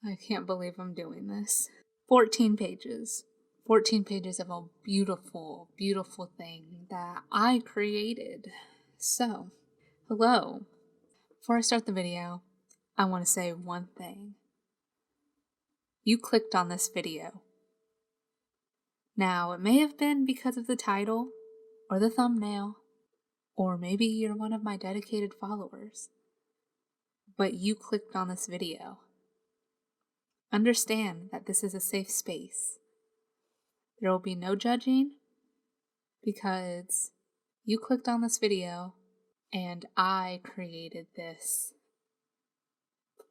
I can't believe I'm doing this. 14 pages. 14 pages of a beautiful, beautiful thing that I created. So, hello. Before I start the video, I want to say one thing. You clicked on this video. Now, it may have been because of the title, or the thumbnail, or maybe you're one of my dedicated followers, but you clicked on this video. Understand that this is a safe space. There will be no judging because you clicked on this video and I created this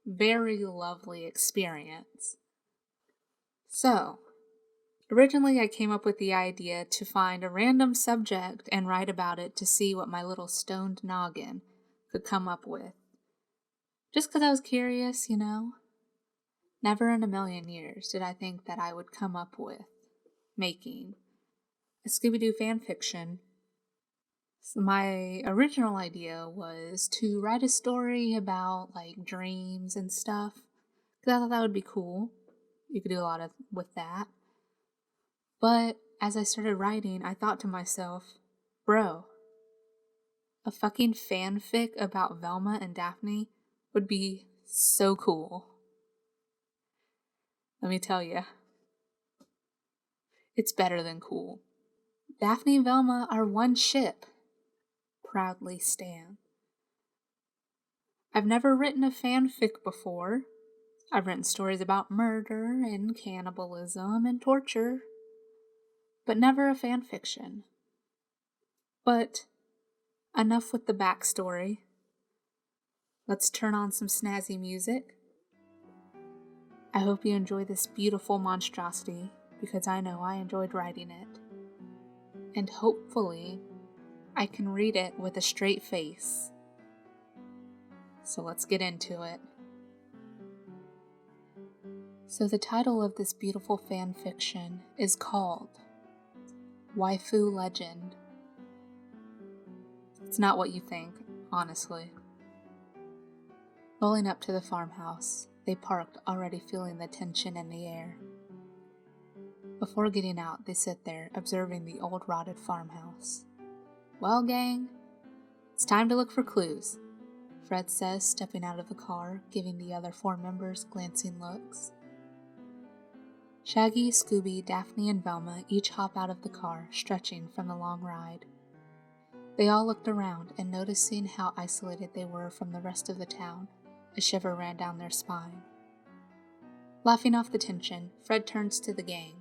very lovely experience. So, originally I came up with the idea to find a random subject and write about it to see what my little stoned noggin could come up with. Just because I was curious, Never in a million years did I think that I would come up with making a Scooby Doo fanfiction. So my original idea was to write a story about dreams and stuff, because I thought that would be cool. You could do a lot with that. But as I started writing, I thought to myself, bro, a fucking fanfic about Velma and Daphne would be so cool. Let me tell you, it's better than cool. Daphne and Velma are one ship. Proudly Stan. I've never written a fanfic before. I've written stories about murder and cannibalism and torture, but never a fanfiction. But enough with the backstory. Let's turn on some snazzy music. I hope you enjoy this beautiful monstrosity, because I know I enjoyed writing it. And hopefully, I can read it with a straight face. So let's get into it. So the title of this beautiful fan fiction is called Waifu Legend. It's not what you think, honestly. Rolling up to the farmhouse, they parked, already feeling the tension in the air. Before getting out, they sit there, observing the old rotted farmhouse. Well, gang, it's time to look for clues, Fred says, stepping out of the car, giving the other 4 members glancing looks. Shaggy, Scooby, Daphne, and Velma each hop out of the car, stretching from the long ride. They all looked around, and noticing how isolated they were from the rest of the town, a shiver ran down their spine. Laughing off the tension, Fred turns to the gang.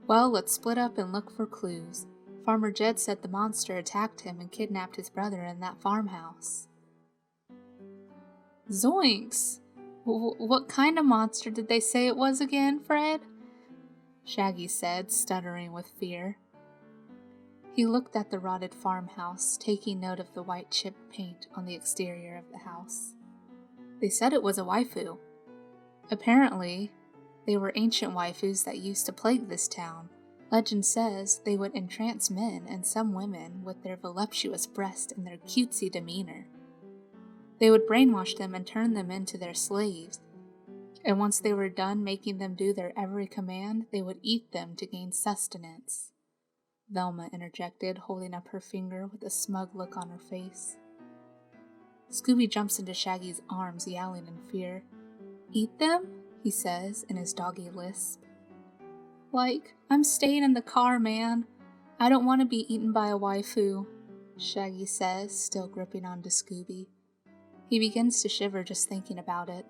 Well, let's split up and look for clues. Farmer Jed said the monster attacked him and kidnapped his brother in that farmhouse. Zoinks! What kind of monster did they say it was again, Fred? Shaggy said, stuttering with fear. He looked at the rotted farmhouse, taking note of the white chipped paint on the exterior of the house. They said it was a waifu. Apparently, they were ancient waifus that used to plague this town. Legend says they would entrance men and some women with their voluptuous breast and their cutesy demeanor. They would brainwash them and turn them into their slaves. And once they were done making them do their every command, they would eat them to gain sustenance. Velma interjected, holding up her finger with a smug look on her face. Scooby jumps into Shaggy's arms, yowling in fear. Eat them? He says in his doggy lisp. I'm staying in the car, man. I don't want to be eaten by a waifu, Shaggy says, still gripping onto Scooby. He begins to shiver just thinking about it.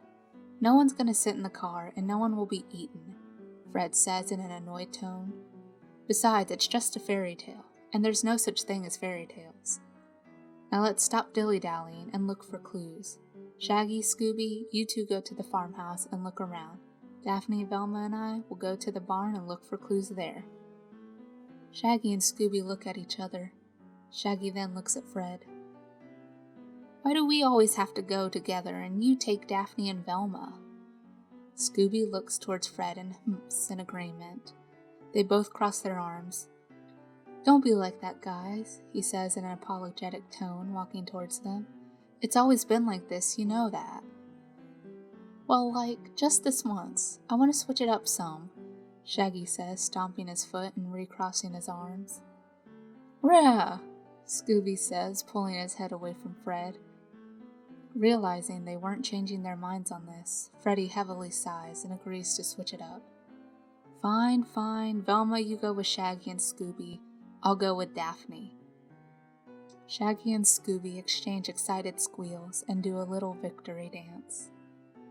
No one's gonna sit in the car, and no one will be eaten, Fred says in an annoyed tone. Besides, it's just a fairy tale, and there's no such thing as fairy tales. Now let's stop dilly-dallying and look for clues. Shaggy, Scooby, you two go to the farmhouse and look around. Daphne, Velma, and I will go to the barn and look for clues there. Shaggy and Scooby look at each other. Shaggy then looks at Fred. Why do we always have to go together and you take Daphne and Velma? Scooby looks towards Fred and humps in agreement. They both cross their arms. Don't be like that, guys, he says in an apologetic tone, walking towards them. It's always been like this, you know that. Well, like, just this once. I want to switch it up some, Shaggy says, stomping his foot and recrossing his arms. Rah! Scooby says, pulling his head away from Fred. Realizing they weren't changing their minds on this, Freddy heavily sighs and agrees to switch it up. Fine, fine. Velma, you go with Shaggy and Scooby. I'll go with Daphne. Shaggy and Scooby exchange excited squeals and do a little victory dance.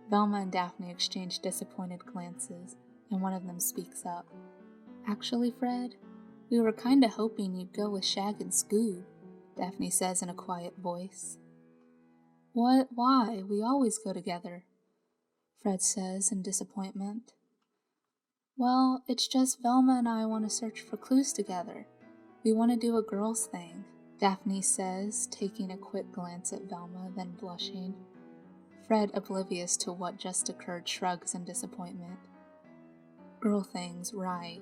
Velma and Daphne exchange disappointed glances, and one of them speaks up. Actually, Fred, we were kinda hoping you'd go with Shag and Scoob, Daphne says in a quiet voice. What? Why? We always go together, Fred says in disappointment. Well, it's just Velma and I want to search for clues together. We want to do a girls' thing, Daphne says, taking a quick glance at Velma, then blushing. Fred, oblivious to what just occurred, shrugs in disappointment. Girl things, right.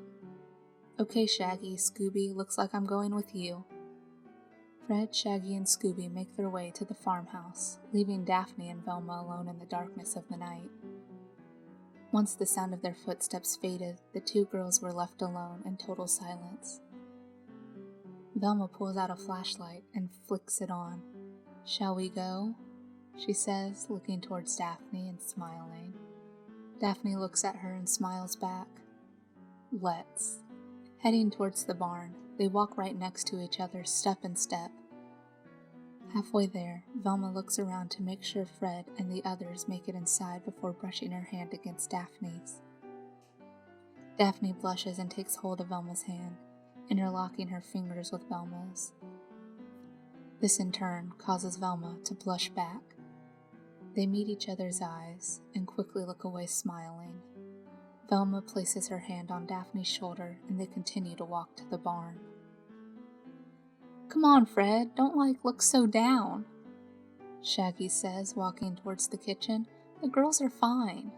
Okay, Shaggy, Scooby, looks like I'm going with you. Fred, Shaggy, and Scooby make their way to the farmhouse, leaving Daphne and Velma alone in the darkness of the night. Once the sound of their footsteps faded, the two girls were left alone in total silence. Velma pulls out a flashlight and flicks it on. Shall we go? She says, looking towards Daphne and smiling. Daphne looks at her and smiles back. Let's. Heading towards the barn, they walk right next to each other, step in step. Halfway there, Velma looks around to make sure Fred and the others make it inside before brushing her hand against Daphne's. Daphne blushes and takes hold of Velma's hand, interlocking her fingers with Velma's. This in turn causes Velma to blush back. They meet each other's eyes and quickly look away smiling. Velma places her hand on Daphne's shoulder and they continue to walk to the barn. Come on, Fred, don't look so down, Shaggy says, walking towards the kitchen. The girls are fine.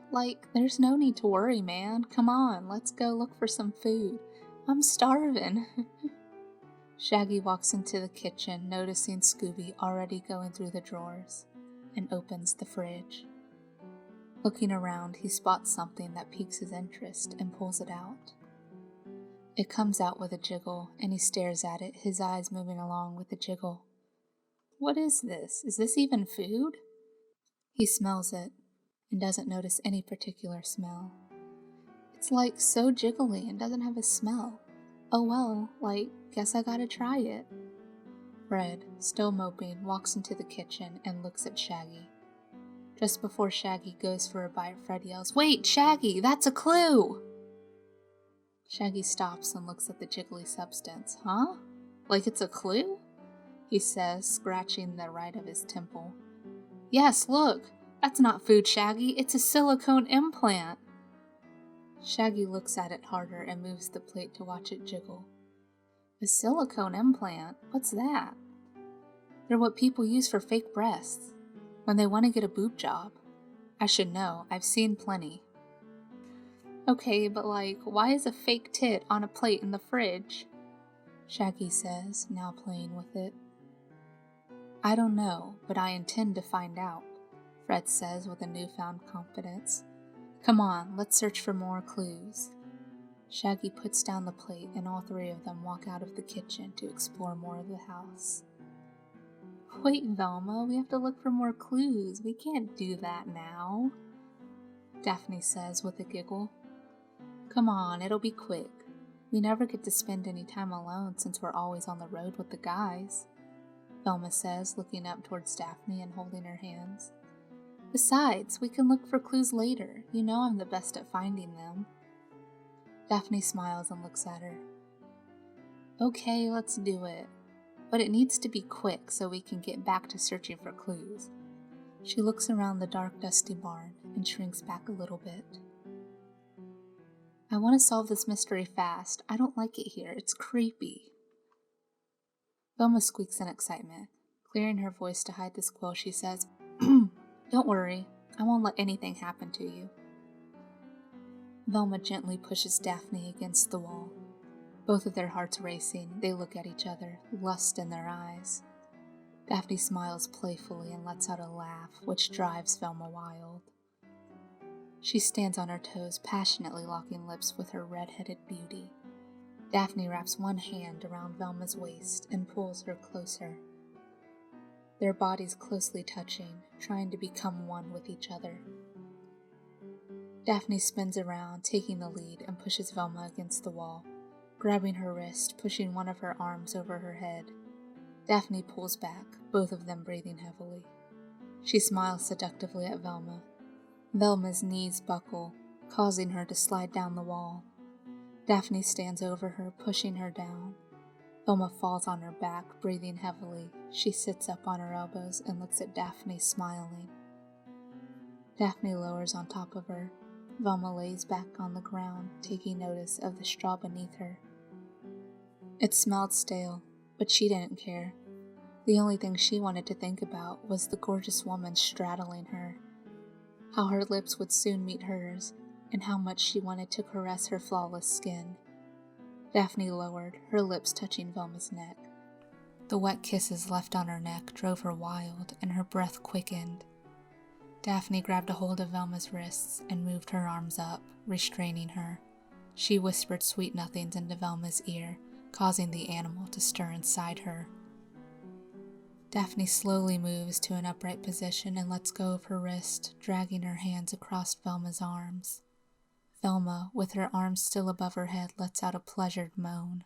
There's no need to worry, man. Come on, let's go look for some food. I'm starving. Shaggy walks into the kitchen, noticing Scooby already going through the drawers, and opens the fridge. Looking around, he spots something that piques his interest and pulls it out. It comes out with a jiggle, and he stares at it, his eyes moving along with the jiggle. What is this? Is this even food? He smells it, and doesn't notice any particular smell. It's so jiggly and doesn't have a smell. Oh well, guess I gotta try it. Fred, still moping, walks into the kitchen and looks at Shaggy. Just before Shaggy goes for a bite, Fred yells, Wait, Shaggy, that's a clue! Shaggy stops and looks at the jiggly substance. Huh? It's a clue? He says, scratching the right of his temple. Yes, look! That's not food, Shaggy. It's a silicone implant. Shaggy looks at it harder and moves the plate to watch it jiggle. A silicone implant? What's that? They're what people use for fake breasts, when they want to get a boob job. I should know. I've seen plenty. Okay, but why is a fake tit on a plate in the fridge? Shaggy says, now playing with it. I don't know, but I intend to find out, Fred says with a newfound confidence. Come on, let's search for more clues. Shaggy puts down the plate and all three of them walk out of the kitchen to explore more of the house. Wait, Velma, we have to look for more clues. We can't do that now, Daphne says with a giggle. Come on, it'll be quick. We never get to spend any time alone since we're always on the road with the guys, Velma says, looking up towards Daphne and holding her hands. Besides, we can look for clues later. You know I'm the best at finding them. Daphne smiles and looks at her. Okay, let's do it. But it needs to be quick so we can get back to searching for clues. She looks around the dark, dusty barn and shrinks back a little bit. I want to solve this mystery fast. I don't like it here. It's creepy. Velma squeaks in excitement. Clearing her voice to hide the squeal, she says, Don't worry. I won't let anything happen to you. Velma gently pushes Daphne against the wall. Both of their hearts racing, they look at each other, lust in their eyes. Daphne smiles playfully and lets out a laugh, which drives Velma wild. She stands on her toes, passionately locking lips with her red-headed beauty. Daphne wraps one hand around Velma's waist and pulls her closer. Their bodies closely touching, trying to become one with each other. Daphne spins around, taking the lead, and pushes Velma against the wall, grabbing her wrist, pushing one of her arms over her head. Daphne pulls back, both of them breathing heavily. She smiles seductively at Velma. Velma's knees buckle, causing her to slide down the wall. Daphne stands over her, pushing her down. Velma falls on her back, breathing heavily. She sits up on her elbows and looks at Daphne, smiling. Daphne lowers on top of her. Velma lays back on the ground, taking notice of the straw beneath her. It smelled stale, but she didn't care. The only thing she wanted to think about was the gorgeous woman straddling her, how her lips would soon meet hers, and how much she wanted to caress her flawless skin. Daphne lowered, her lips touching Velma's neck. The wet kisses left on her neck drove her wild, and her breath quickened. Daphne grabbed a hold of Velma's wrists and moved her arms up, restraining her. She whispered sweet nothings into Velma's ear, causing the animal to stir inside her. Daphne slowly moves to an upright position and lets go of her wrist, dragging her hands across Velma's arms. Velma, with her arms still above her head, lets out a pleasured moan.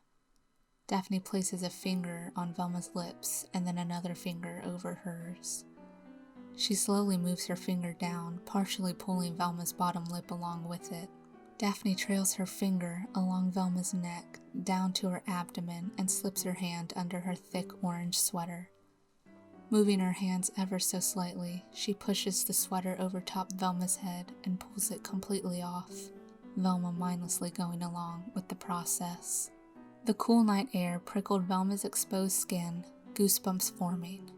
Daphne places a finger on Velma's lips and then another finger over hers. She slowly moves her finger down, partially pulling Velma's bottom lip along with it. Daphne trails her finger along Velma's neck, down to her abdomen, and slips her hand under her thick orange sweater. Moving her hands ever so slightly, she pushes the sweater over top Velma's head and pulls it completely off, Velma mindlessly going along with the process. The cool night air prickled Velma's exposed skin, goosebumps forming.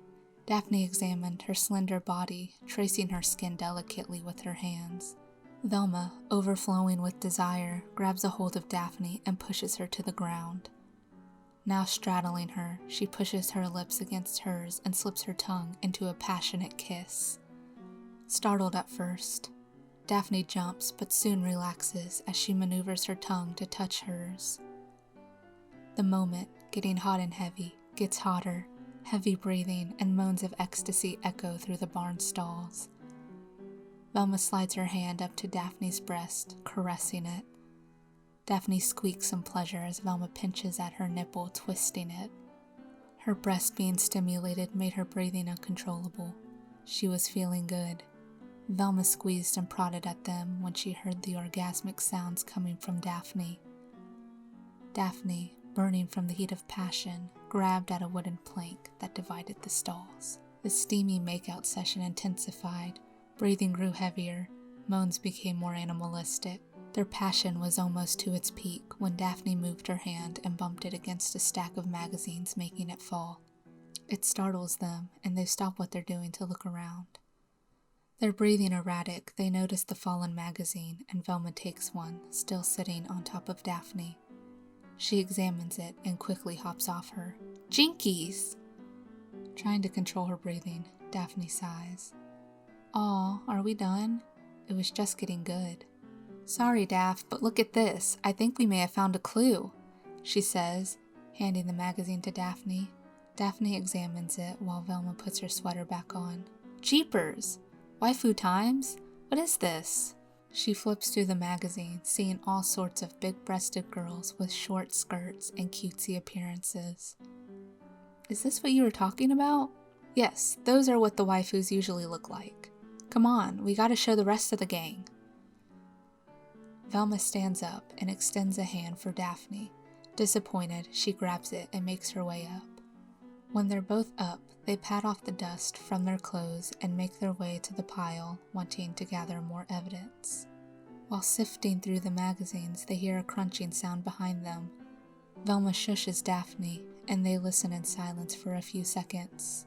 Daphne examined her slender body, tracing her skin delicately with her hands. Velma, overflowing with desire, grabs a hold of Daphne and pushes her to the ground. Now straddling her, she pushes her lips against hers and slips her tongue into a passionate kiss. Startled at first, Daphne jumps but soon relaxes as she maneuvers her tongue to touch hers. The moment, getting hot and heavy, gets hotter. Heavy breathing and moans of ecstasy echo through the barn stalls. Velma slides her hand up to Daphne's breast, caressing it. Daphne squeaks in pleasure as Velma pinches at her nipple, twisting it. Her breast being stimulated made her breathing uncontrollable. She was feeling good. Velma squeezed and prodded at them when she heard the orgasmic sounds coming from Daphne. Daphne, burning from the heat of passion, grabbed at a wooden plank that divided the stalls. The steamy makeout session intensified. Breathing grew heavier. Moans became more animalistic. Their passion was almost to its peak when Daphne moved her hand and bumped it against a stack of magazines, making it fall. It startles them, and they stop what they're doing to look around. Their breathing erratic, they notice the fallen magazine, and Velma takes one, still sitting on top of Daphne. She examines it and quickly hops off her. Jinkies! Trying to control her breathing, Daphne sighs. Aw, are we done? It was just getting good. Sorry, Daph, but look at this. I think we may have found a clue, she says, handing the magazine to Daphne. Daphne examines it while Velma puts her sweater back on. Jeepers! Waifu times? What is this? She flips through the magazine, seeing all sorts of big-breasted girls with short skirts and cutesy appearances. Is this what you were talking about? Yes, those are what the waifus usually look like. Come on, we gotta show the rest of the gang. Velma stands up and extends a hand for Daphne. Disappointed, she grabs it and makes her way up. When they're both up, they pat off the dust from their clothes and make their way to the pile, wanting to gather more evidence. While sifting through the magazines, they hear a crunching sound behind them. Velma shushes Daphne, and they listen in silence for a few seconds.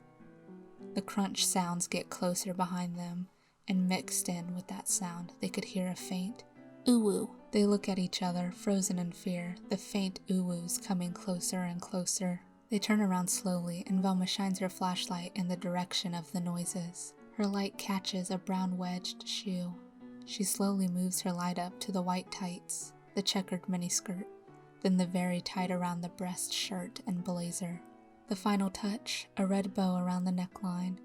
The crunch sounds get closer behind them, and mixed in with that sound, they could hear a faint ooh-woo. They look at each other, frozen in fear, the faint ooh-woos coming closer and closer. They turn around slowly, and Velma shines her flashlight in the direction of the noises. Her light catches a brown wedged shoe. She slowly moves her light up to the white tights, the checkered miniskirt, then the very tight around the breast shirt and blazer. The final touch, a red bow around the neckline.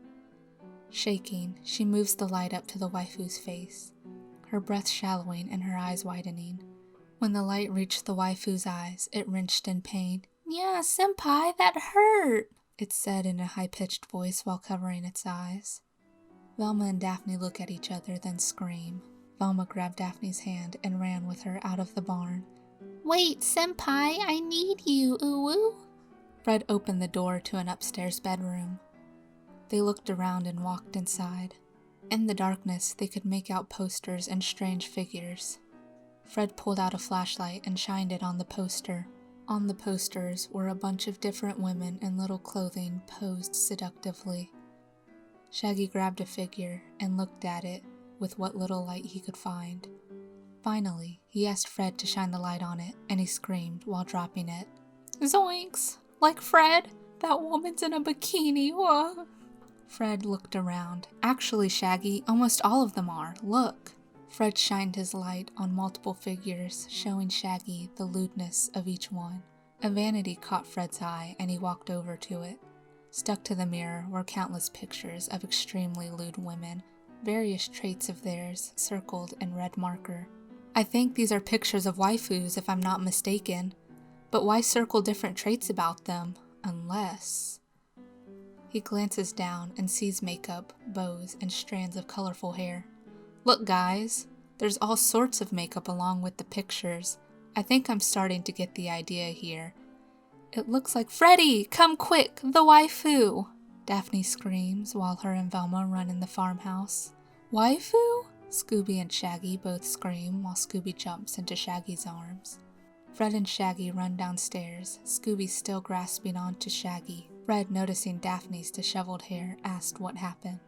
Shaking, she moves the light up to the waifu's face, her breath shallowing and her eyes widening. When the light reached the waifu's eyes, it wrenched in pain. "Yeah, senpai, that hurt," it said in a high-pitched voice while covering its eyes. Velma and Daphne look at each other, then scream. Velma grabbed Daphne's hand and ran with her out of the barn. "Wait, senpai, I need you, uwu." Fred opened the door to an upstairs bedroom. They looked around and walked inside. In the darkness, they could make out posters and strange figures. Fred pulled out a flashlight and shined it on the poster. On the posters were a bunch of different women in little clothing posed seductively. Shaggy grabbed a figure and looked at it with what little light he could find. Finally, he asked Fred to shine the light on it, and he screamed while dropping it. "Zoinks! Like Fred? That woman's in a bikini, whoa!" Fred looked around. "Actually, Shaggy, almost all of them are. Look." Fred shined his light on multiple figures, showing Shaggy the lewdness of each one. A vanity caught Fred's eye, and he walked over to it. Stuck to the mirror were countless pictures of extremely lewd women, various traits of theirs circled in red marker. "I think these are pictures of waifus, if I'm not mistaken. But why circle different traits about them? Unless..." He glances down and sees makeup, bows, and strands of colorful hair. "Look, guys, there's all sorts of makeup along with the pictures. I think I'm starting to get the idea here. It looks like Freddy! Come quick, the waifu!" Daphne screams while her and Velma run in the farmhouse. "Waifu?" Scooby and Shaggy both scream while Scooby jumps into Shaggy's arms. Fred and Shaggy run downstairs, Scooby still grasping onto Shaggy. Fred, noticing Daphne's disheveled hair, asked what happened.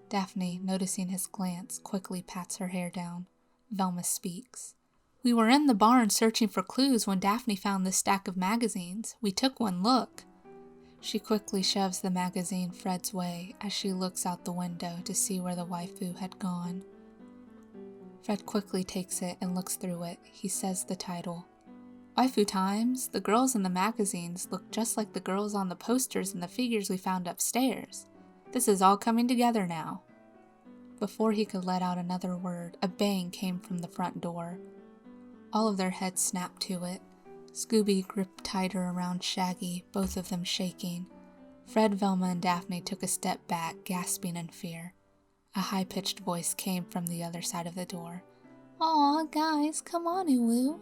Daphne, noticing his glance, quickly pats her hair down. Velma speaks. "We were in the barn searching for clues when Daphne found this stack of magazines. We took one look." She quickly shoves the magazine Fred's way as she looks out the window to see where the waifu had gone. Fred quickly takes it and looks through it. He says the title. "Waifu Times, the girls in the magazines look just like the girls on the posters and the figures we found upstairs. This is all coming together now." Before he could let out another word, a bang came from the front door. All of their heads snapped to it. Scooby gripped tighter around Shaggy, both of them shaking. Fred, Velma, and Daphne took a step back, gasping in fear. A high-pitched voice came from the other side of the door. "Aw, guys, come on, Uwu.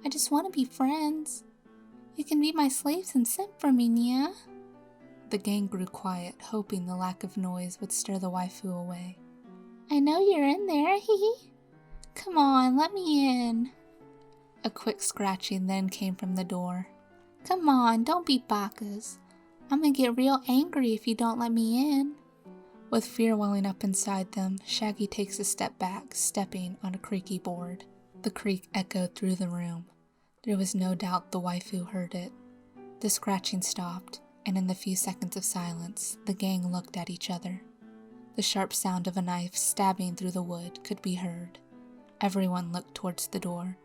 I just want to be friends. You can be my slaves and simp for me, nya?" The gang grew quiet, hoping the lack of noise would stir the waifu away. "I know you're in there, hee. Come on, let me in." A quick scratching then came from the door. "Come on, don't be bakas. I'm gonna get real angry if you don't let me in." With fear welling up inside them, Shaggy takes a step back, stepping on a creaky board. The creak echoed through the room. There was no doubt the waifu heard it. The scratching stopped, and in the few seconds of silence, the gang looked at each other. The sharp sound of a knife stabbing through the wood could be heard. Everyone looked towards the door.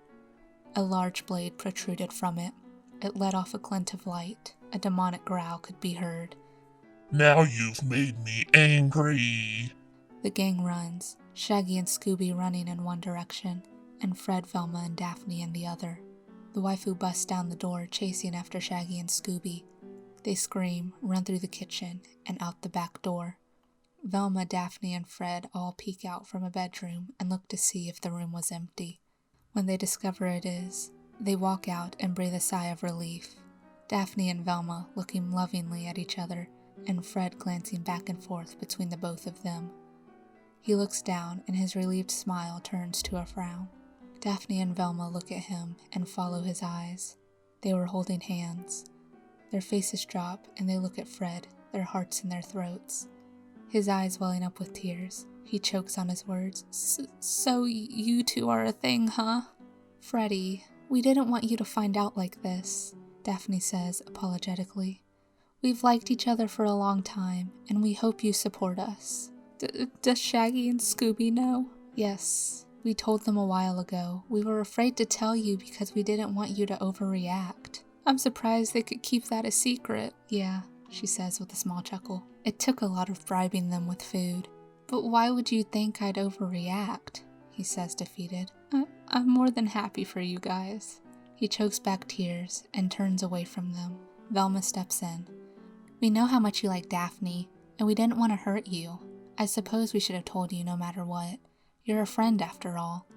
A large blade protruded from it. It let off a glint of light. A demonic growl could be heard. "Now you've made me angry." The gang runs, Shaggy and Scooby running in one direction, and Fred, Velma, and Daphne in the other. The waifu busts down the door, chasing after Shaggy and Scooby. They scream, run through the kitchen, and out the back door. Velma, Daphne, and Fred all peek out from a bedroom and look to see if the room was empty. When they discover it is, they walk out and breathe a sigh of relief. Daphne and Velma looking lovingly at each other, and Fred glancing back and forth between the both of them. He looks down, and his relieved smile turns to a frown. Daphne and Velma look at him and follow his eyes. They were holding hands. Their faces drop, and they look at Fred, their hearts in their throats. His eyes welling up with tears. He chokes on his words. So you two are a thing, huh?" "Freddy, we didn't want you to find out like this," Daphne says apologetically. "We've liked each other for a long time, and we hope you support us." Does Shaggy and Scooby know?" Yes, we told them a while ago. We were afraid to tell you because we didn't want you to overreact. I'm surprised they could keep that a secret. Yeah, she says with a small chuckle. It took a lot of bribing them with food. But why would you think I'd overreact? He says, defeated. I'm more than happy for you guys. He chokes back tears and turns away from them. Velma steps in. We know how much you like Daphne, and we didn't want to hurt you. I suppose we should have told you no matter what. You're a friend after all.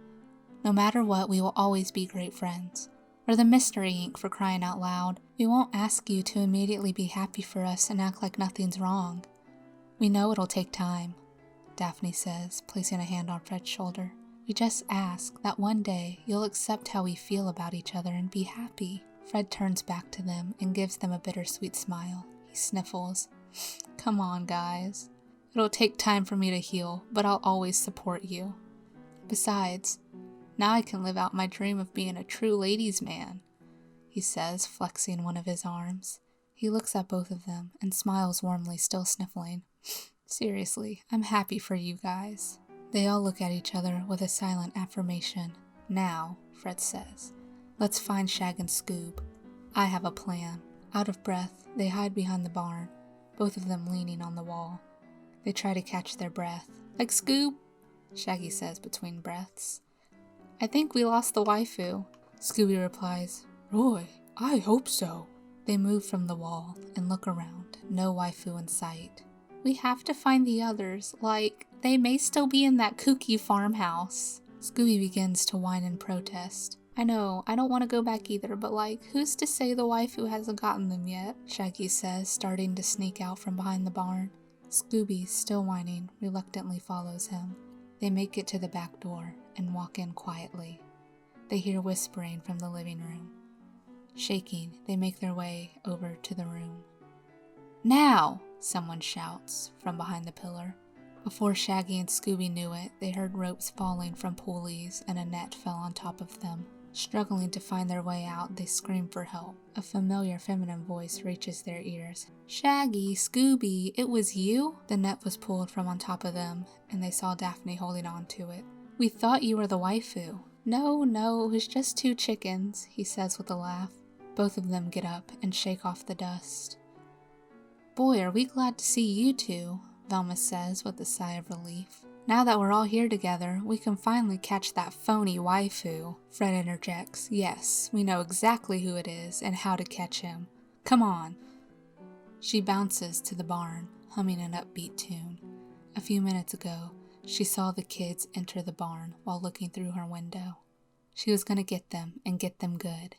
No matter what, we will always be great friends. We're the Mystery Inc. for crying out loud. We won't ask you to immediately be happy for us and act like nothing's wrong. We know it'll take time, Daphne says, placing a hand on Fred's shoulder. We just ask that one day you'll accept how we feel about each other and be happy. Fred turns back to them and gives them a bittersweet smile. He sniffles. Come on, guys. It'll take time for me to heal, but I'll always support you. Besides, now I can live out my dream of being a true ladies' man, he says, flexing one of his arms. He looks at both of them and smiles warmly, still sniffling. Seriously, I'm happy for you guys. They all look at each other with a silent affirmation. Now, Fred says, let's find Shag and Scoob. I have a plan. Out of breath, they hide behind the barn, both of them leaning on the wall. They try to catch their breath. Like Scoob? Shaggy says between breaths. I think we lost the waifu. Scooby replies, Roy, I hope so. They move from the wall and look around. No waifu in sight. We have to find the others, like, they may still be in that kooky farmhouse. Scooby begins to whine in protest. I know, I don't want to go back either, but like, who's to say the waifu hasn't gotten them yet? Shaggy says, starting to sneak out from behind the barn. Scooby, still whining, reluctantly follows him. They make it to the back door and walk in quietly. They hear whispering from the living room. Shaking, they make their way over to the room. Now! Someone shouts from behind the pillar. Before Shaggy and Scooby knew it, they heard ropes falling from pulleys and a net fell on top of them. Struggling to find their way out, they scream for help. A familiar feminine voice reaches their ears. Shaggy, Scooby, it was you? The net was pulled from on top of them, and they saw Daphne holding on to it. We thought you were the waifu. No, it was just two chickens, he says with a laugh. Both of them get up and shake off the dust. Boy, are we glad to see you two, Velma says with a sigh of relief. Now that we're all here together, we can finally catch that phony waifu. Fred interjects. Yes, we know exactly who it is and how to catch him. Come on. She bounces to the barn, humming an upbeat tune. A few minutes ago, she saw the kids enter the barn while looking through her window. She was going to get them and get them good.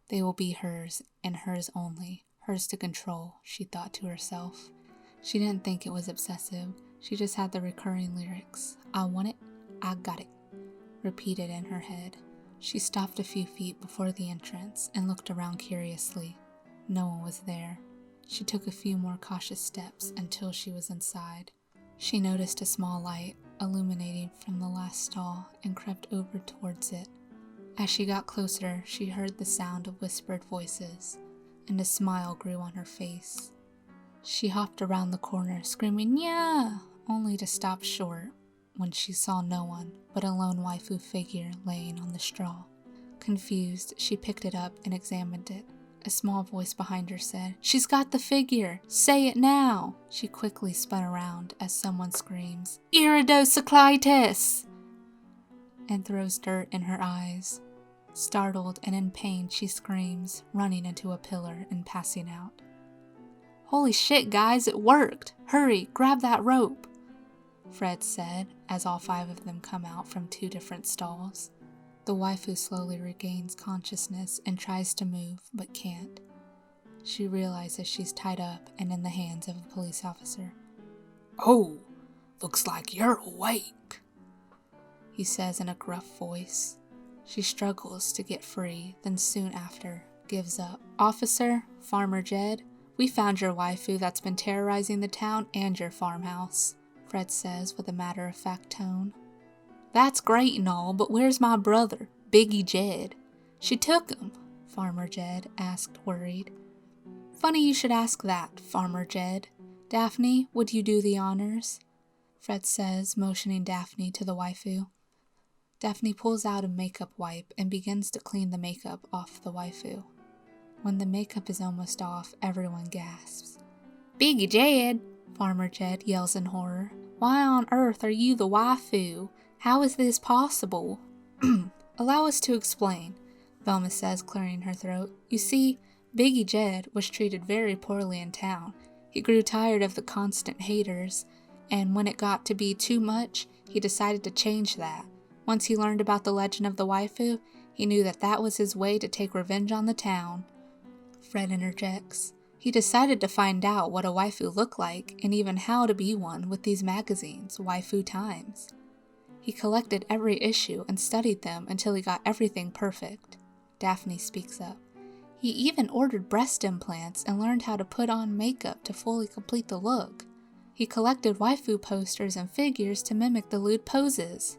They will be hers and hers only. Hers to control, she thought to herself. She didn't think it was obsessive. She just had the recurring lyrics. I want it, I got it, repeated in her head. She stopped a few feet before the entrance and looked around curiously. No one was there. She took a few more cautious steps until she was inside. She noticed a small light illuminating from the last stall and crept over towards it. As she got closer, she heard the sound of whispered voices, and a smile grew on her face. She hopped around the corner, screaming, yeah, only to stop short when she saw no one but a lone waifu figure laying on the straw. Confused, she picked it up and examined it. A small voice behind her said, She's got the figure! Say it now! She quickly spun around as someone screams, Iridocyclitis! And throws dirt in her eyes. Startled and in pain, she screams, running into a pillar and passing out. Holy shit, guys, it worked! Hurry, grab that rope! Fred said, as all 5 of them come out from 2 different stalls. The waifu slowly regains consciousness and tries to move, but can't. She realizes she's tied up and in the hands of a police officer. Oh, looks like you're awake, he says in a gruff voice. She struggles to get free, then soon after, gives up. Officer, Farmer Jed, we found your waifu that's been terrorizing the town and your farmhouse, Fred says with a matter-of-fact tone. That's great and all, but where's my brother, Biggie Jed? She took him, Farmer Jed asked, worried. Funny you should ask that, Farmer Jed. Daphne, would you do the honors? Fred says, motioning Daphne to the waifu. Daphne pulls out a makeup wipe and begins to clean the makeup off the waifu. When the makeup is almost off, everyone gasps. "Biggie Jed!" Farmer Jed yells in horror. "Why on earth are you the waifu? How is this possible?" "Allow us to explain," Velma says, clearing her throat. "You see, Biggie Jed was treated very poorly in town. He grew tired of the constant haters, and when it got to be too much, he decided to change that. Once he learned about the legend of the waifu, he knew that that was his way to take revenge on the town." Fred interjects. "He decided to find out what a waifu looked like, and even how to be one with these magazines, Waifu Times. He collected every issue and studied them until he got everything perfect." Daphne speaks up. "He even ordered breast implants and learned how to put on makeup to fully complete the look. He collected waifu posters and figures to mimic the lewd poses."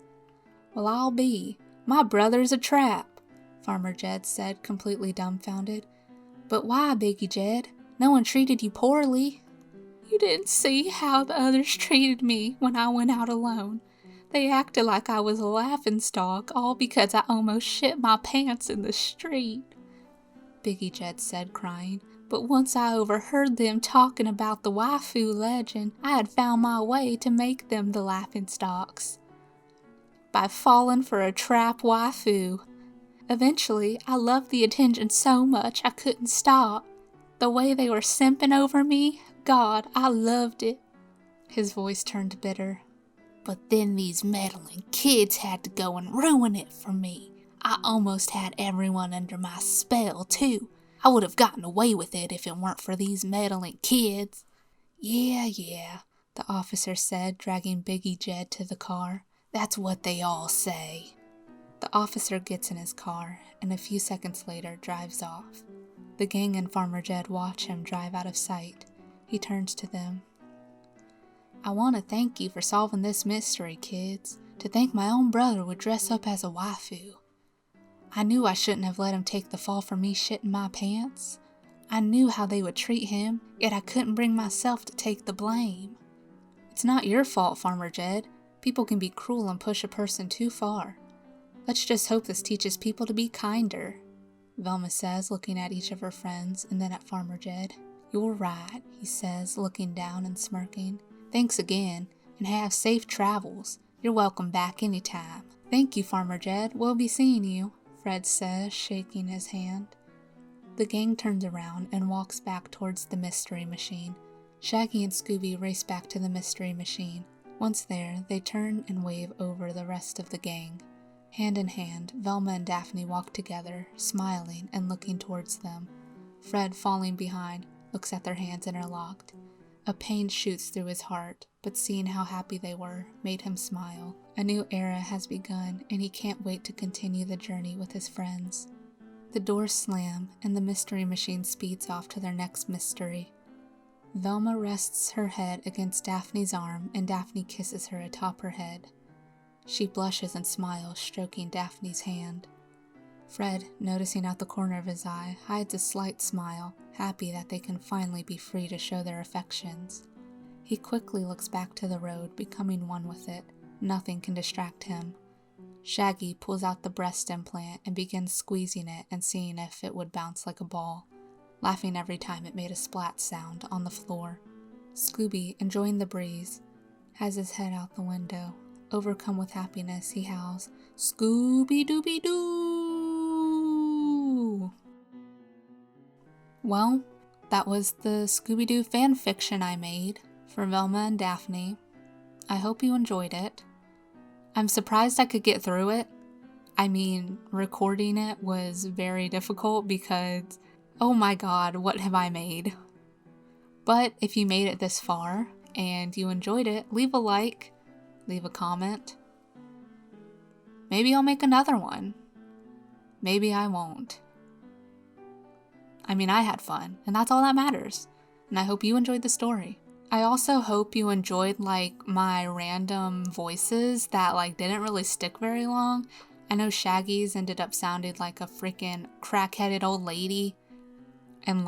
"Well, I'll be. My brother's a trap," Farmer Jed said, completely dumbfounded. "But why, Biggie Jed? No one treated you poorly." "You didn't see how the others treated me when I went out alone. They acted like I was a laughingstock, all because I almost shit my pants in the street," Biggie Jed said, crying. "But once I overheard them talking about the waifu legend, I had found my way to make them the laughingstocks. By falling for a trap waifu. Eventually, I loved the attention so much I couldn't stop. The way they were simping over me, God, I loved it." His voice turned bitter. "But then these meddling kids had to go and ruin it for me. I almost had everyone under my spell, too. I would have gotten away with it if it weren't for these meddling kids." Yeah, the officer said, dragging Biggie Jed to the car. "That's what they all say." The officer gets in his car, and a few seconds later drives off. The gang and Farmer Jed watch him drive out of sight. He turns to them. "I want to thank you for solving this mystery, kids. To think my own brother would dress up as a waifu. I knew I shouldn't have let him take the fall for me shitting my pants. I knew how they would treat him, yet I couldn't bring myself to take the blame. It's not your fault, Farmer Jed. People can be cruel and push a person too far. Let's just hope this teaches people to be kinder," Velma says, looking at each of her friends and then at Farmer Jed. "You're right," he says, looking down and smirking. "Thanks again, and have safe travels. You're welcome back anytime." "Thank you, Farmer Jed. We'll be seeing you," Fred says, shaking his hand. The gang turns around and walks back towards the mystery machine. Shaggy and Scooby race back to the mystery machine. Once there, they turn and wave over the rest of the gang. Hand in hand, Velma and Daphne walk together, smiling and looking towards them. Fred, falling behind, looks at their hands interlocked. A pain shoots through his heart, but seeing how happy they were made him smile. A new era has begun, and he can't wait to continue the journey with his friends. The doors slam, and the mystery machine speeds off to their next mystery. Velma rests her head against Daphne's arm, and Daphne kisses her atop her head. She blushes and smiles, stroking Daphne's hand. Fred, noticing out the corner of his eye, hides a slight smile, happy that they can finally be free to show their affections. He quickly looks back to the road, becoming one with it. Nothing can distract him. Shaggy pulls out the breast implant and begins squeezing it and seeing if it would bounce like a ball, laughing every time it made a splat sound on the floor. Scooby, enjoying the breeze, has his head out the window. Overcome with happiness, he howls, "Scooby-Dooby-Doo!" Well, that was the Scooby Doo fan fiction I made for Velma and Daphne. I hope you enjoyed it. I'm surprised I could get through it. I mean, recording it was very difficult because, oh my god, what have I made? But if you made it this far and you enjoyed it, leave a like. Leave a comment. Maybe I'll make another one. Maybe I won't. I mean, I had fun, and that's all that matters. And I hope you enjoyed the story. I also hope you enjoyed, my random voices that, didn't really stick very long. I know Shaggy's ended up sounding like a freaking crack-headed old lady. And,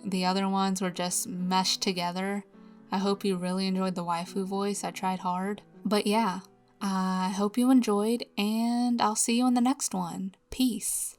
the other ones were just meshed together. I hope you really enjoyed the waifu voice. I tried hard. But yeah, I hope you enjoyed, and I'll see you in the next one. Peace.